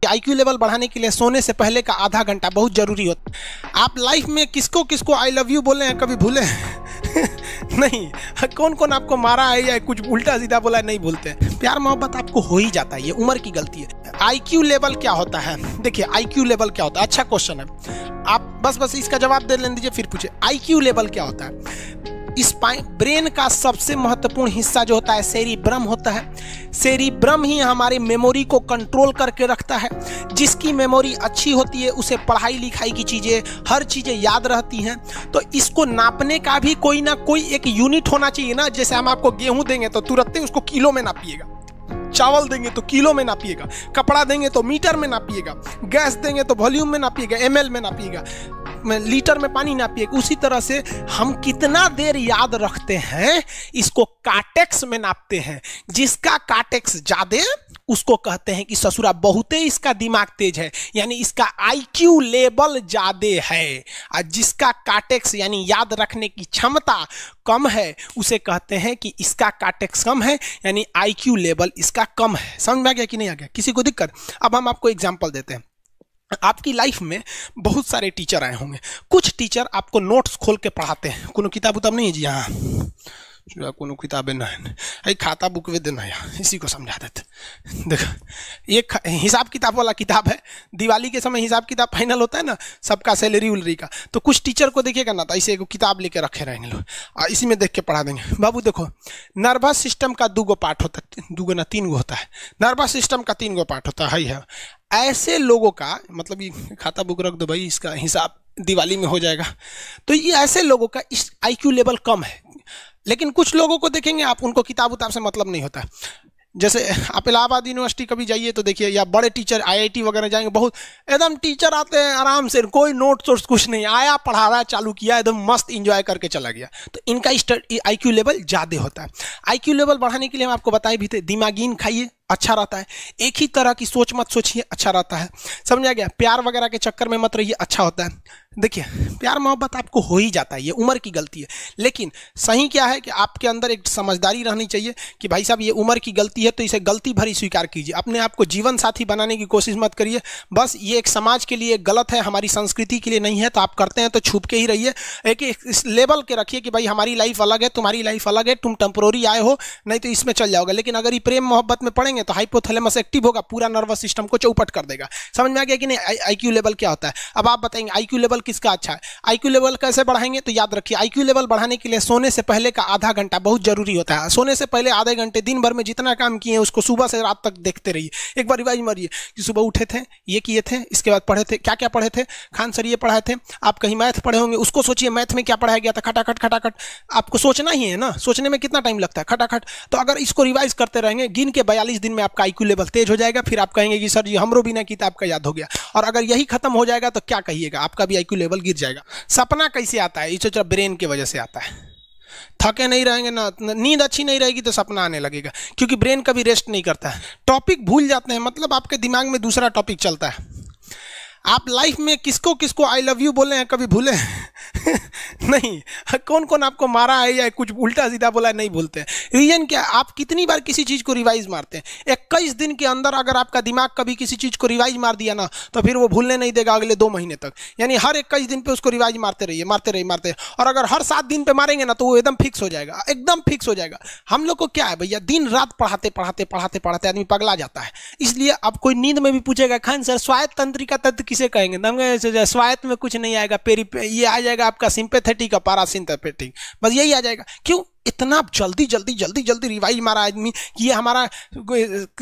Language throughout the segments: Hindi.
आईक्यू लेवल बढ़ाने के लिए सोने से पहले का आधा घंटा बहुत जरूरी होता है। आप लाइफ में किसको किसको आई लव यू बोले हैं कभी भूले नहीं? कौन कौन आपको मारा है या कुछ उल्टा सीधा बोला है नहीं भूलते। प्यार मोहब्बत आपको हो ही जाता है, ये उम्र की गलती है। आईक्यू लेवल क्या होता है? देखिए आईक्यू लेवल क्या होता है, अच्छा क्वेश्चन है। आप बस इसका जवाब दे लेने दीजिए फिर पूछे आईक्यू लेवल क्या होता है। इस ब्रेन का सबसे महत्वपूर्ण हिस्सा जो होता है सेरिब्रम होता है। सेरिब्रम ही हमारे मेमोरी को कंट्रोल करके रखता है। जिसकी मेमोरी अच्छी होती है उसे पढ़ाई लिखाई की चीज़ें, हर चीज़ें याद रहती हैं। तो इसको नापने का भी कोई ना कोई एक यूनिट होना चाहिए ना। जैसे हम आपको गेहूं देंगे तो तुरंत उसको किलो में नापिएगा, चावल देंगे तो किलो में नापिएगा, कपड़ा देंगे तो मीटर में नापिएगा, गैस देंगे तो वॉल्यूम में नापिएगा, एमएल में नापिएगा, लीटर में पानी नापिएगा। उसी तरह से हम कितना देर याद रखते हैं इसको कार्टेक्स में नापते हैं। जिसका कार्टेक्स ज्यादा उसको कहते हैं कि ससुरा बहुते इसका दिमाग तेज है, यानी इसका आईक्यू लेवल ज्यादा है। और जिसका कार्टेक्स यानी याद रखने की क्षमता कम है उसे कहते हैं कि इसका कार्टेक्स कम है, यानी आईक्यू लेवल इसका कम है। समझ में आ गया कि नहीं आ गया? किसी को दिक्कत? अब हम आपको एग्जांपल देते हैं। आपकी लाइफ में बहुत सारे टीचर आए होंगे। कुछ टीचर आपको नोट्स खोल के पढ़ाते हैं। कोनो किताब उताब नहीं है जी? हाँ, कोनो किताबें ना है, खाता बुक वे देना है, इसी को समझा देते। देखो एक हिसाब किताब वाला किताब है। दिवाली के समय हिसाब किताब फाइनल होता है ना, सबका सैलरी उलरी का। तो कुछ टीचर को देखिएगा ना तो ऐसे एक किताब लेके रखे रहेंगे लोग और इसी में देख के पढ़ा देंगे। बाबू देखो, नर्वस सिस्टम का 2 पार्ट होता है, 2 ना 3 होता है। नर्वस सिस्टम का 3 पार्ट होता है। ऐसे लोगों का मतलब ये खाता बुक रख दो भाई, इसका हिसाब दिवाली में हो जाएगा। तो ये ऐसे लोगों का इस आईक्यू लेवल कम है। लेकिन कुछ लोगों को देखेंगे आप, उनको किताब उताब से मतलब नहीं होता। जैसे आप इलाहाबाद यूनिवर्सिटी कभी जाइए तो देखिए, या बड़े टीचर आईआईटी वगैरह जाएंगे, बहुत एकदम टीचर आते हैं आराम से, कोई नोट्स वोट्स कुछ नहीं, आया पढ़ा रहा है, चालू किया, एकदम मस्त इंजॉय करके चला गया। तो इनका आईक्यू लेवल ज़्यादा होता है। आईक्यू लेवल बढ़ाने के लिए हम आपको बताए भी थे, दिमागीन खाइए, अच्छा रहता है। एक ही तरह की सोच मत सोचिए, अच्छा रहता है। समझ आ गया? प्यार वगैरह के चक्कर में मत रहिए, अच्छा होता है। देखिए प्यार मोहब्बत आपको हो ही जाता है, ये उम्र की गलती है। लेकिन सही क्या है कि आपके अंदर एक समझदारी रहनी चाहिए कि भाई साहब ये उम्र की गलती है तो इसे गलती भरी स्वीकार कीजिए। अपने आप को जीवन साथी बनाने की कोशिश मत करिए। बस ये एक समाज के लिए गलत है, हमारी संस्कृति के लिए नहीं है। तो आप करते हैं तो छुप के ही रहिए। एक इस लेवल के रखिए कि भाई हमारी लाइफ अलग है, तुम्हारी लाइफ अलग है, तुम टेम्पोररी आए हो, नहीं तो इसमें चल जाओगे। लेकिन अगर ये प्रेम मोहब्बत में पड़ेंगे तो हाइपोथैलेमस एक्टिव होगा, पूरा नर्वस सिस्टम को चौपट कर देगा। समझ में आ गया कि नहीं? आईक्यू लेवल क्या होता है? अब आप बताएंगे आईक्यू लेवल किसका अच्छा है। आईक्यू लेवल कैसे बढ़ाएंगे? तो याद रखिए आईक्यू लेवल बढ़ाने के लिए सोने से पहले का आधा घंटा बहुत जरूरी होता है। सोने से पहले आधे घंटे दिन भर में जितना काम किए उसको सुबह से रात तक देखते रहिए। एक बार रिवाइज मारिए कि सुबह उठे थे, ये किए थे, इसके बाद पढ़े थे, क्या क्या पढ़े थे। खान सर ये पढ़ाए थे, आप कहीं मैथ पढ़े होंगे, उसको सोचिए मैथ में क्या पढ़ाया गया था। खटाखट खटाखट आपको सोचना ही है ना, सोचने में कितना टाइम लगता है, खटाखट। तो अगर इसको रिवाइज करते रहेंगे, गिन के 42 दिन में आपका आईक्यू लेवल तेज हो जाएगा। फिर आप कहेंगे कि सर जी हमरो बिना किताब का याद हो गया। और अगर यही खत्म हो जाएगा तो क्या कहिएगा, आपका भी आईक्यू लेवल गिर जाएगा। सपना कैसे आता है? ये सोचा ब्रेन की वजह से आता है। थके नहीं रहेंगे ना, नींद अच्छी नहीं रहेगी तो सपना आने लगेगा, क्योंकि ब्रेन कभी रेस्ट नहीं करता है। टॉपिक भूल जाते हैं, मतलब आपके दिमाग में दूसरा टॉपिक चलता है। आप लाइफ में किसको किसको आई लव यू बोले हैं कभी भूले नहीं? कौन कौन आपको मारा है या कुछ उल्टा सीधा बोला है नहीं भूलते। रीजन क्या? आप कितनी बार किसी चीज़ को रिवाइज मारते हैं। 21 दिन के अंदर अगर आपका दिमाग कभी किसी चीज़ को रिवाइज मार दिया ना, तो फिर वो भूलने नहीं देगा अगले 2 महीने तक। यानी हर 21 दिन पे उसको रिवाइज मारते रहिए, मारते रहिए, मारते रहिए। और अगर हर 7 दिन पे मारेंगे ना तो वो एकदम फिक्स हो जाएगा, एकदम फिक्स हो जाएगा। हम लोग को क्या है भैया, दिन रात पढ़ाते पढ़ाते पढ़ाते पढ़ाते आदमी पगला जाता है। इसलिए अब कोई नींद में भी पूछेगा खान सर स्वायत्त तंत्रिका तत्व किसे कहेंगे, स्वायत्त में कुछ नहीं आएगा, ये आ जाएगा आपका सिंपैथेटिक और पैरासिम्पैथेटिक, बस यही आ जाएगा। क्यों इतना जल्दी जल्दी जल्दी जल्दी रिवाइज मारा आदमी कि ये हमारा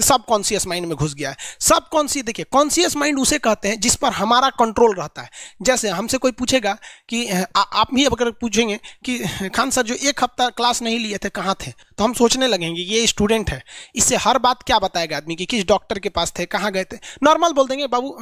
सब कॉन्शियस माइंड में घुस गया है। सब कॉन्शियस, देखिए कॉन्शियस माइंड उसे कहते हैं जिस पर हमारा कंट्रोल रहता है। जैसे हमसे कोई पूछेगा कि आप भी अगर पूछेंगे कि खान सर जो 1 हफ्ता क्लास नहीं लिए थे कहाँ थे, तो हम सोचने लगेंगे ये स्टूडेंट है, इससे हर बात क्या बताएगा आदमी कि किस डॉक्टर के पास थे, कहाँ गए थे। नॉर्मल बोल देंगे बाबू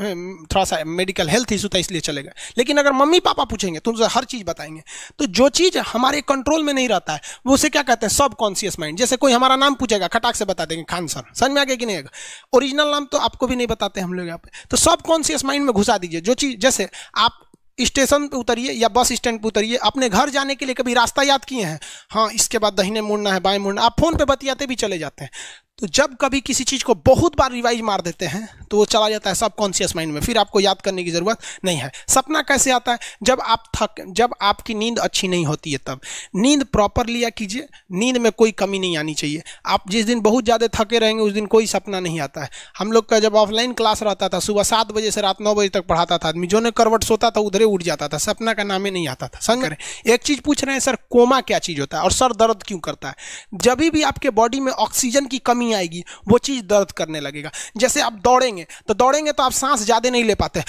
थोड़ा सा मेडिकल हेल्थ इशू था इसलिए चले गए। लेकिन अगर मम्मी पापा पूछेंगे तो उनसे हर चीज़ बताएंगे। तो जो चीज़ हमारे कंट्रोल में नहीं रहता है वो उसे क्या कहते हैं, सब कॉन्शियस माइंड। जैसे कोई हमारा नाम पूछेगा खटाक से बता देंगे खान सर, समझ में आ गया कि नहीं आएगा। ओरिजिनल नाम तो आपको भी नहीं बताते हम लोग यहाँ पे। तो सब कॉन्शियस माइंड में घुसा दीजिए जो चीज़। जैसे आप स्टेशन पे उतरिए या बस स्टैंड पे उतरिए, अपने घर जाने के लिए कभी रास्ता याद किए हैं? हाँ, इसके बाद दाहिने मुड़ना है, बाएं मुड़ना, आप फोन पे बतियाते भी चले जाते हैं। तो जब कभी किसी चीज़ को बहुत बार रिवाइज मार देते हैं तो वो चला जाता है सबकॉन्शियस माइंड में, फिर आपको याद करने की ज़रूरत नहीं है। सपना कैसे आता है? जब आपकी नींद अच्छी नहीं होती है तब। नींद प्रॉपर लिया कीजिए, नींद में कोई कमी नहीं आनी चाहिए। आप जिस दिन बहुत ज़्यादा थके रहेंगे उस दिन कोई सपना नहीं आता है। हम लोग का जब ऑफलाइन क्लास रहता था, सुबह 7 बजे से रात 9 बजे तक पढ़ाता था आदमी, जो ने करवट सोता था उधरे उठ जाता था, सपना का नाम ही नहीं आता था। समझ रहे? एक चीज़ पूछ रहे हैं सर, कोमा क्या चीज़ होता है और सर दर्द क्यों करता है? जब भी आपके बॉडी में ऑक्सीजन की कमी आएगी वो चीज़ दर्द करने लगेगा। जैसे आप दौड़ेंगे तो आप सांस ज़्यादा नहीं ले पाते,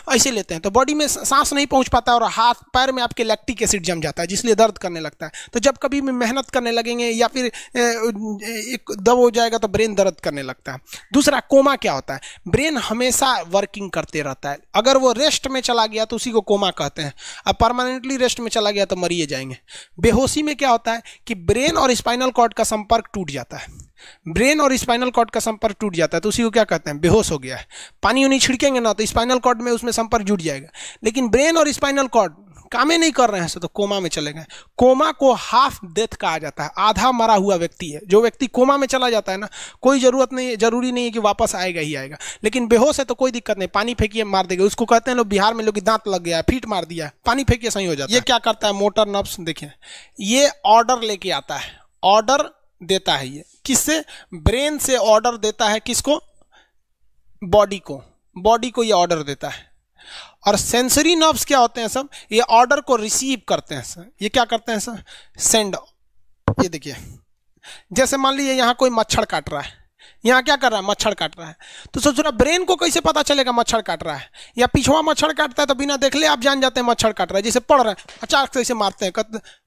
ऐसे लेते हैं तो बॉडी में सांस नहीं पहुंच पाता और हाथ पैर में आपके लैक्टिक एसिड जम जाता है, जिसलिए दर्द करने लगता है। तो जब कभी भी मेहनत करने लगेंगे या फिर एक दब हो जाएगा तो ब्रेन दर्द करने लगता है। दूसरा, कोमा क्या होता है? ब्रेन हमेशा वर्किंग करते रहता है। अगर वो रेस्ट में चला गया तो उसी को कोमा कहते हैं। अब परमानेंटली रेस्ट में चला गया तो मरिए जाएंगे। बेहोशी में क्या होता है कि ब्रेन और स्पाइनल कॉर्ड का संपर्क टूट जाता है। ब्रेन और स्पाइनल कॉर्ड का संपर्क टूट जाता है तो उसी को क्या कहते हैं? बेहोश हो गया है। पानी उनी छिड़केंगे ना तो स्पाइनल कॉर्ड में उसमें संपर्क जुट जाएगा, लेकिन ब्रेन और स्पाइनल कॉर्ड काम ही नहीं कर रहे हैं तो कोमा में चले गए। कोमा को हाफ डेथ कहा जाता है, आधा मरा हुआ व्यक्ति है। जो व्यक्ति कोमा में चला जाता है ना, कोई जरूरी नहीं है कि वापस आएगा ही आएगा, लेकिन बेहोश है तो कोई दिक्कत नहीं, पानी फेंकिए मार देगा। उसको कहते हैं लोग बिहार में, लोग दांत लग गया, फीट मार दिया, पानी फेंकिए सही हो जाता है। ये क्या करता है? मोटर नर्व्स, देखिए ये ऑर्डर लेके आता है, ऑर्डर देता है। ये किससे? ब्रेन से ऑर्डर देता है। किसको? बॉडी को ये ऑर्डर देता है। और सेंसरी नर्व्स क्या होते हैं सब? ये ऑर्डर को रिसीव करते हैं सर। ये क्या करते हैं सर? सेंड। ये देखिए, जैसे मान लीजिए यहाँ कोई मच्छर काट रहा है, यहाँ क्या कर रहा है? मच्छर काट रहा है। तो सोच रहा, ब्रेन को कैसे पता चलेगा मच्छर काट रहा है? या पिछवा मच्छर काटता है तो बिना देखले आप जान जाते हैं मच्छर काट रहा है। जैसे पढ़ रहे हैं, अचानक से ऐसे मारते हैं,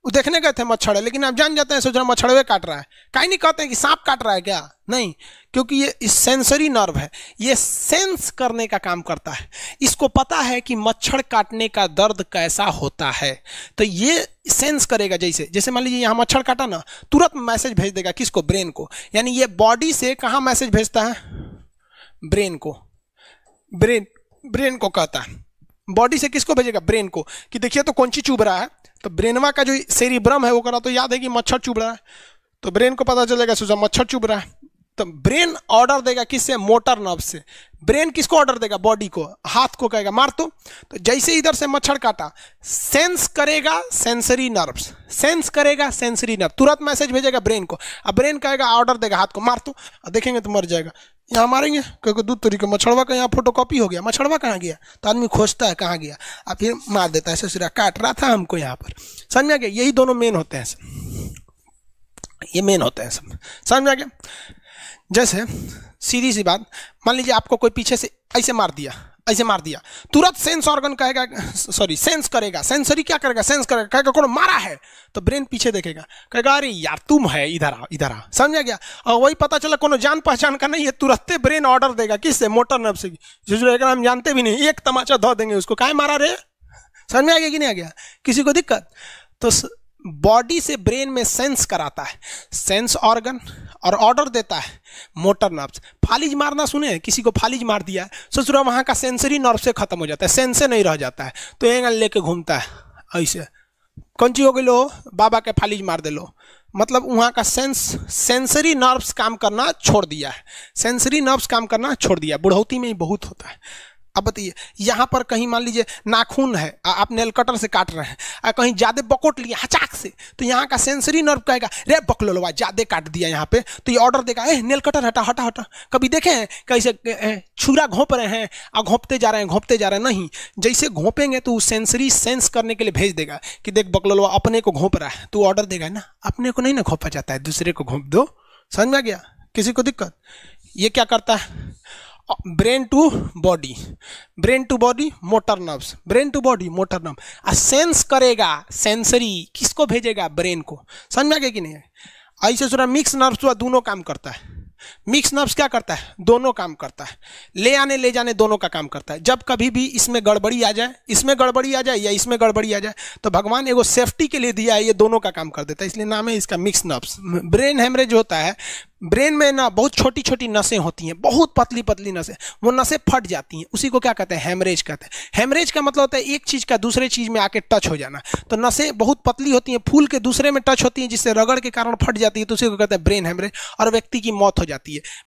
वो देखने गए थे मच्छर है, लेकिन आप जान जाते हैं, सोच रहे मच्छरवे काट रहा है। कहीं नहीं कहते हैं कि सांप काट रहा है क्या? नहीं, क्योंकि ये सेंसरी नर्व है, ये सेंस करने का काम करता है। इसको पता है कि मच्छर काटने का दर्द कैसा होता है, तो ये सेंस करेगा। जैसे मान लीजिए यहाँ मच्छर काटा ना, तुरंत मैसेज भेज देगा। किसको? ब्रेन को। यानी ये बॉडी से कहाँ मैसेज भेजता है? ब्रेन को। ब्रेन को कहता है। बॉडी से किसको भेजेगा? ब्रेन को, कि देखिए तो कौन सी चुभ रहा है। तो ब्रेनवा का जो सेरिब्रम है वो करा तो याद है कि मच्छर चुभ रहा है, तो ब्रेन को पता चलेगा सोचा मच्छर चुभ रहा है। तो ब्रेन ऑर्डर देगा किससे? मोटर नर्व से। ब्रेन किसको ऑर्डर देगा? बॉडी को। हाथ को कहेगा मार तो जैसे इधर से मच्छर काटा, सेंस करेगा सेंसरी नर्व्स, सेंस करेगा सेंसरी नर्व, तुरंत मैसेज भेजेगा ब्रेन को। अब ब्रेन कहेगा, ऑर्डर देगा हाथ को मार तो, देखेंगे तो मर जाएगा। यहाँ मारेंगे क्योंकि दूध तरीके मच्छरवा का यहाँ फोटोकॉपी हो गया, मच्छरवा कहाँ गया? तो आदमी खोजता है कहाँ गया, अब फिर मार देता है, ससुरा काट रहा था हमको यहाँ पर। समझ में आ गया? यही दोनों मेन होते हैं, ये मेन होते हैं सब। समझ में आ गया? जैसे सीधी सी बात, मान लीजिए आपको कोई पीछे से ऐसे मार दिया, तुरंत सेंस ऑर्गन कहेगा, सेंस करेगा, सेंसरी क्या करेगा? सेंस करेगा, कहेगा कौन मारा है, तो ब्रेन पीछे देखेगा, कहेगा अरे यार तुम है, इधर आ। समझ गया? और वही पता चला कोनो जान पहचान का नहीं है, तुरंत ब्रेन ऑर्डर देगा किससे? मोटर नर्व से। जो हम जानते भी नहीं, एक तमाचा धो देंगे उसको, काहे मारा रे? समझ में आ गया कि नहीं आ गया? किसी को दिक्कत? तो बॉडी से ब्रेन में सेंस कराता है सेंस ऑर्गन, और ऑर्डर देता है मोटर नर्व्स। फालिज मारना सुने? किसी को फालिज मार दिया है, सोच रहा वहाँ का सेंसरी नर्व से खत्म हो जाता है, सेंसे नहीं रह जाता है, तो एंगल लेके घूमता है ऐसे। कौन चीज हो गई? लो बाबा के फालिज मार दे लो, मतलब वहाँ का सेंसरी नर्व्स काम करना छोड़ दिया है, सेंसरी नर्व्स काम करना छोड़ दिया। बुढ़ौती में ही बहुत होता है। अब बताइए, यहाँ पर कहीं मान लीजिए नाखून है, आप नेल कटर से काट रहे हैं, कहीं ज्यादा बकोट लिए हचाक से, तो यहाँ का सेंसरी नर्व कहेगा रे बकलोलवा ज्यादा काट दिया यहाँ पे, तो ये ऑर्डर देगा ए नेल कटर हटा हटा हटा। कभी देखे हैं कैसे छुरा घोंप रहे हैं और घोंपते जा रहे हैं? नहीं, जैसे घोंपेंगे तो सेंसरी सेंस करने के लिए भेज देगा कि देख बकलोलवा अपने को घोंप रहा है, तो ऑर्डर देगा ना, अपने को नहीं ना घोंपा जाता है, दूसरे को घोंप दो। समझ में आ गया? किसी को दिक्कत? ये क्या करता है? Brain to body, motor nerves, brain to body motor nerve. Sense करेगा सेंसरी, किसको भेजेगा? ब्रेन को। समझ में आ गया कि नहीं? ऐसे सुना मिक्स नर्व्स हुआ, दोनों काम करता है। मिक्स नर्व्स क्या करता है? दोनों काम करता है, ले आने ले जाने दोनों का काम करता है। जब कभी भी इसमें गड़बड़ी आ जाए, इसमें गड़बड़ी आ जाए या इसमें गड़बड़ी आ जाए, तो भगवान एगो सेफ्टी के लिए दिया है, ये दोनों का काम कर देता है, इसलिए नाम है इसका मिक्स नर्व्स। ब्रेन हेमरेज होता है, ब्रेन में ना बहुत छोटी छोटी नसें होती हैं, बहुत पतली पतली नसें, वो नसें फट जाती हैं, उसी को क्या कहते हैं, हेमरेज कहते हैं। हेमरेज का मतलब होता है एक चीज़ का दूसरे चीज़ में आके टच हो जाना। तो नसें बहुत पतली होती हैं, फूल के दूसरे में टच होती हैं, जिससे रगड़ के कारण फट जाती है, तो उसी को कहते हैं ब्रेन हेमरेज, और व्यक्ति की मौत हो जाती है।